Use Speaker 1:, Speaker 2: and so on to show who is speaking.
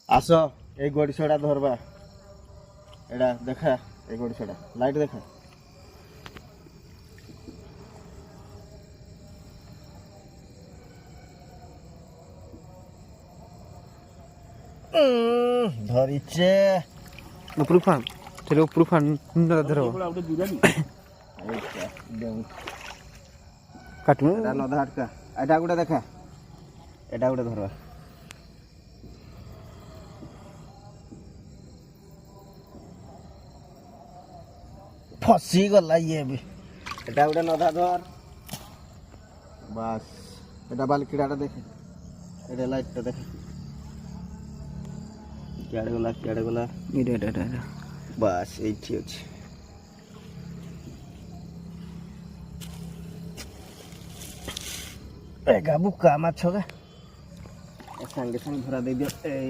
Speaker 1: আস এই গড়িছটা ধরবা এটা দেখা এই গড়িছটা লাইট দেখা ধরিছে
Speaker 2: উপরু ফান তাহলে উপরু ফান ধরো কাটু
Speaker 1: এটা নদা হাটকা এটা গোটা দেখা এটা গোটা ধরবা ফসি গলা ইয়ে বি এটা গোটা নদা ধর বাস এটা বালকিড়াটা দেখে এটা লাইটটা দেখে কেড়ে গলা
Speaker 2: এটা
Speaker 1: বাস এইটি আছে এ গাবু কাম আছো গা সাঙ্গে সাঙ্গে ধরা দেই দিও এই